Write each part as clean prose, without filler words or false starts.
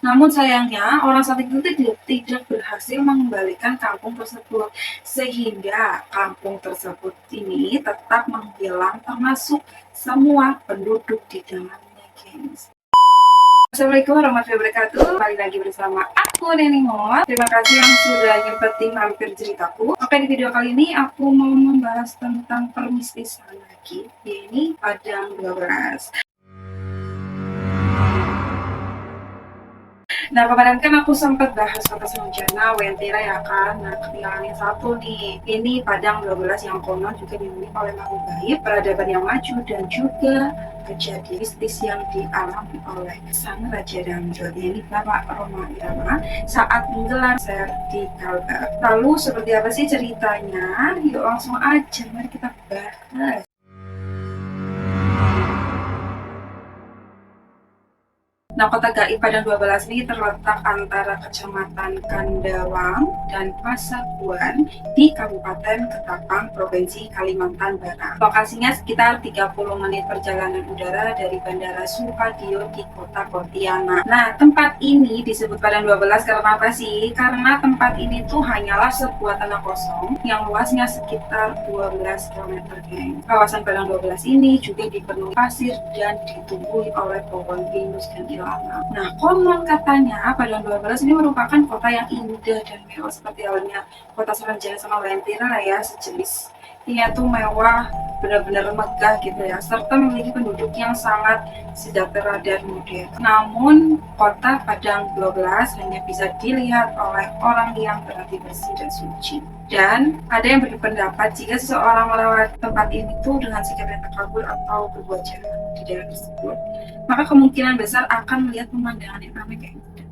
Namun sayangnya, orang Satik itu tidak berhasil mengembalikan kampung tersebut, sehingga kampung tersebut ini tetap menghilang termasuk semua penduduk di dalamnya, guys. Assalamualaikum warahmatullahi wabarakatuh. Kembali lagi bersama aku Neni Mot. Terima kasih yang sudah nyempetin mampir ceritaku. Oke, di video kali ini aku mau membahas tentang permistisan lagi. Ini Padang 12. Nah, kemarin kan aku sempat bahas kota Semenjana, Wentira ya kan. Nah, ketinggalan yang satu nih. Ini Padang 12 yang konon juga dimiliki oleh makhluk gaib, peradaban yang maju, dan juga kejadian mistis yang dialami oleh sang Raja Damjot. Ini Bapak Roma Irama saat menggelar konser di Kalbar. Lalu seperti apa sih ceritanya? Yuk langsung aja, mari kita bahas. Nah, kota gaib Padang 12 ini terletak antara Kecamatan Kandawang dan Pasaguan di Kabupaten Ketapang, Provinsi Kalimantan Barat. Lokasinya sekitar 30 menit perjalanan udara dari Bandara Supadio di Kota Pontianak. Nah, tempat ini disebut Padang 12 karena apa sih? Karena tempat ini tuh hanyalah sebuah tanah kosong yang luasnya sekitar 12 km. Kawasan Padang 12 ini juga dipenuhi pasir dan ditumbuhi oleh pohon pinus dan ilalang. Nah, konon katanya Padang 12 ini merupakan kota yang indah dan mewah seperti halnya kota Semenjana sama Lentira ya, sejenis. Ini tuh mewah, benar-benar megah gitu ya, serta memiliki penduduk yang sangat sejahtera dan modern. Namun, kota Padang 12 hanya bisa dilihat oleh orang yang berhati bersih dan suci. Dan ada yang berpendapat jika seseorang melewati tempat ini tuh dengan sikap yang takabur atau berbuat jahat di daerah tersebut, maka kemungkinan besar akan melihat pemandangan yang aneh kayak gitu.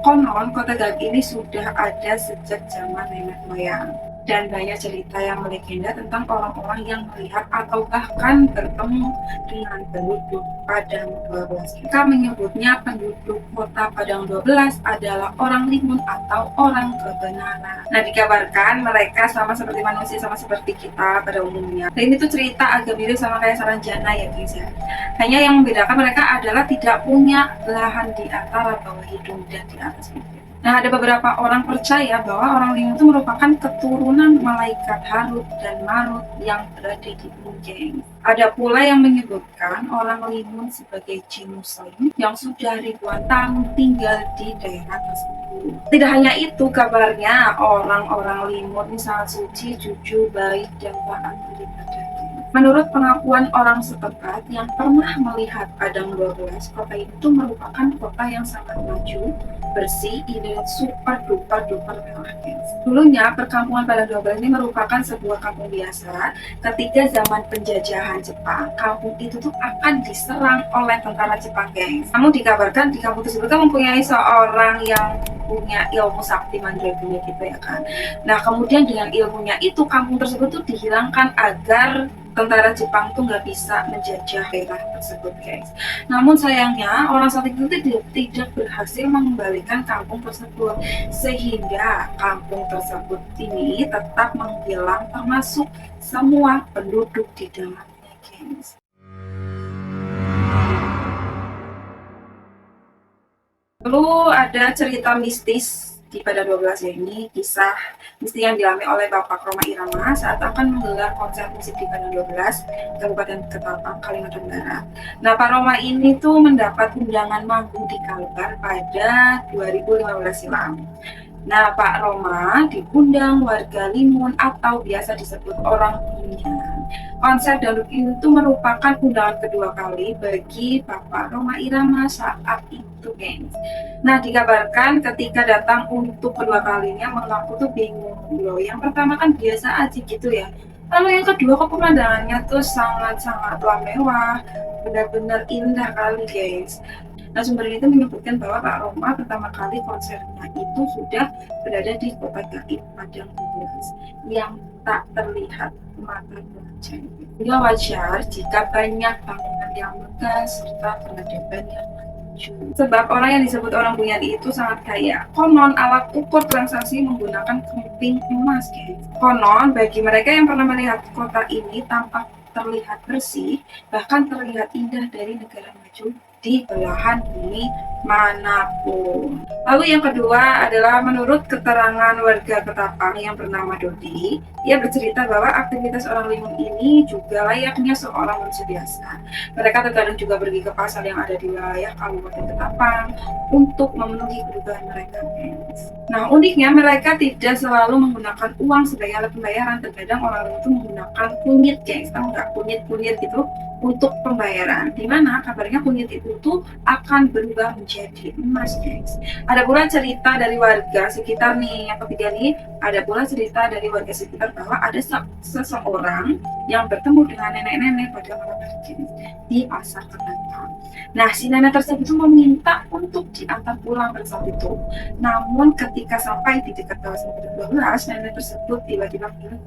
Konon, kota gaib ini sudah ada sejak zaman nenek moyang. Dan banyak cerita yang melegenda tentang orang-orang yang melihat atau bahkan bertemu dengan penduduk Padang 12. Mereka menyebutnya penduduk kota Padang 12 adalah orang limun atau orang kebenaran. Nah, dikabarkan mereka sama seperti manusia, sama seperti kita pada umumnya. Dan ini tuh cerita agak mirip sama kayak Saranjana ya guys ya. Hanya yang membedakan mereka adalah tidak punya belahan di antara bawah hidung dan di atas bibir. Nah, ada beberapa orang percaya bahwa orang limun itu merupakan keturunan malaikat Harut dan Marut yang berada di Punjeng. Ada pula yang menyebutkan orang limun sebagai jin muslim yang sudah ribuan tahun tinggal di daerah tersebut. Tidak hanya itu kabarnya, orang-orang limun ini sangat suci, jujur, baik, dan taat beribadah. Menurut pengakuan orang setempat yang pernah melihat Padang 12, kota itu merupakan kota yang sangat maju, bersih, dan super duper duper mewah. Dulunya perkampungan Padang 12 ini merupakan sebuah kampung biasa. Ketika zaman penjajahan Jepang, kampung itu tuh akan diserang oleh tentara Jepang, guys. Namun dikabarkan di kampung tersebut kan mempunyai seorang yang punya ilmu sakti mandraguna gitu ya kan. Nah, kemudian dengan ilmunya itu kampung tersebut tuh dihilangkan agar tentara Jepang tuh nggak bisa menjajah daerah tersebut, guys. Namun sayangnya orang Satik itu tidak berhasil mengembalikan kampung tersebut, sehingga kampung tersebut ini tetap menghilang termasuk semua penduduk di dalamnya, guys. Lalu ada cerita mistis di Pada 12 ya, ini kisah mistis yang dialami oleh Bapak Roma Irama saat akan menggelar konser musik di Pada 12, Kabupaten Ketapang, Kalimantan Barat. Nah, Pak Roma ini tuh mendapat undangan manggung di Kalbar pada 2015 silam. Nah, Pak Roma diundang warga Limun atau biasa disebut orang Punyan. Konser dangdut itu merupakan undangan kedua kali bagi Bapak Roma Irama saat itu, guys. Nah, dikabarkan ketika datang untuk kedua kalinya mengaku tuh bingung loh. Yang pertama kan biasa aja gitu ya. Lalu yang kedua kok pemandangannya tuh sangat-sangatlah mewah, benar-benar indah kali, guys. Nah, sumber itu menyebutkan bahwa Pak Roma pertama kali konsernya itu sudah berada di kota gaib Padang 12 yang tak terlihat mata pelajar. Hingga wajar jika banyak bangunan yang megah serta peradaban yang maju. Sebab orang yang disebut orang Bunyan itu sangat kaya. Konon alat ukur transaksi menggunakan kemping emas, guys. Konon bagi mereka yang pernah melihat kota ini tampak terlihat bersih, bahkan terlihat indah dari negara maju di belahan bumi manapun. Lalu yang kedua adalah menurut keterangan warga Ketapang yang bernama Dodi, ia bercerita bahwa aktivitas orang Limun ini juga layaknya seorang manusia biasa. Mereka terkadang juga pergi ke pasar yang ada di wilayah Kabupaten Ketapang untuk memenuhi kebutuhan mereka. Nah, uniknya mereka tidak selalu menggunakan uang sebagai alat pembayaran. Terkadang orang itu menggunakan kunyit, guys. Tahu nggak kunyit gitu untuk pembayaran? Dimana kabarnya kunyit itu tuh akan berubah menjadi emas, guys. Ada pula cerita dari warga sekitar nih, yang ketiga nih, ada pula cerita dari warga sekitar bahwa ada seseorang yang bertemu dengan nenek-nenek pada malam hari di pasar Ketapang. Nah, si nenek tersebut meminta untuk diantar pulang pada saat itu. Namun ketika sampai di dekat kawasan 12, nenek tersebut tiba-tiba hilang.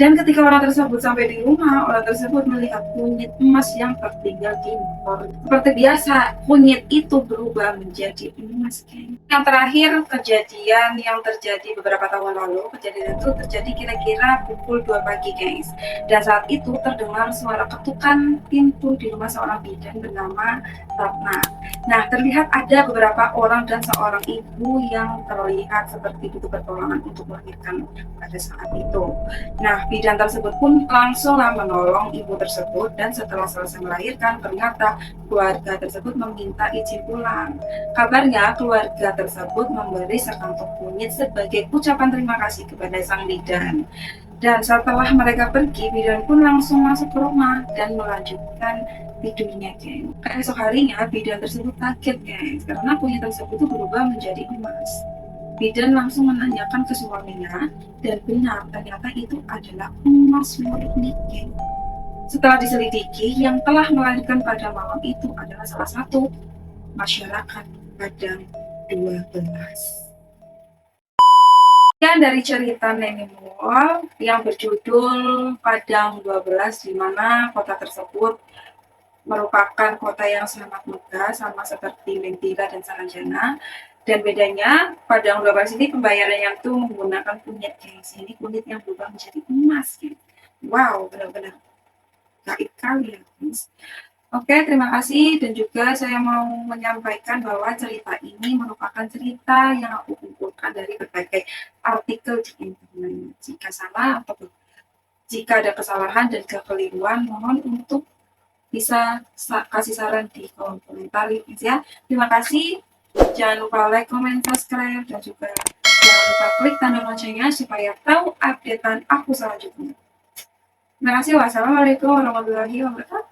Dan ketika orang tersebut sampai di rumah, orang tersebut melihat kunyit emas yang tertinggal di motor. Seperti biasa, kunyit itu berubah menjadi emas, geng. Yang terakhir, kejadian yang terjadi beberapa tahun lalu, kejadian itu terjadi kira-kira pukul 2 pagi, guys. Dan saat itu terdengar suara ketukan pintu di rumah seorang bidan bernama Ratna. Nah, terlihat ada beberapa orang dan seorang ibu yang terlihat seperti butuh pertolongan untuk melahirkan pada saat itu. Nah, bidan tersebut pun langsunglah menolong ibu tersebut, dan setelah selesai melahirkan, ternyata keluarga tersebut meminta izin pulang. Kabarnya keluarga tersebut memberi sekantong kunyit sebagai ucapan terima kasih kepada sang bidan. Dan setelah mereka pergi, bidan pun langsung masuk ke rumah dan melanjutkan tidurnya, geng. Keesok harinya, bidan tersebut kaget, guys, karena kunyit tersebut itu berubah menjadi emas. Bidan langsung menanyakan ke suaminya, dan benar ternyata itu adalah emas murni. Setelah diselidiki, yang telah melahirkan pada malam itu adalah salah satu masyarakat Padang 12. Dan dari cerita Nenek Moal yang berjudul Padang 12, di mana kota tersebut merupakan kota yang sangat megah, sama seperti Mentira dan Saranjana. Dan bedanya Padang 12 ini pembayarannya tuh menggunakan kunyit, guys. Ini kunyit yang berubah menjadi emas, guys. Wow, benar-benar gaib kali ya, guys. Oke, terima kasih. Dan juga saya mau menyampaikan bahwa cerita ini merupakan cerita yang aku kumpulkan dari berbagai artikel di internet. Jika salah atau jika ada kesalahan dan kekeliruan, mohon untuk bisa kasih saran di kolom komentar ya. Terima kasih. Jangan lupa like, comment, subscribe, dan juga jangan lupa klik tanda loncengnya supaya tahu updatean aku selanjutnya. Terima kasih. Wassalamualaikum warahmatullahi wabarakatuh.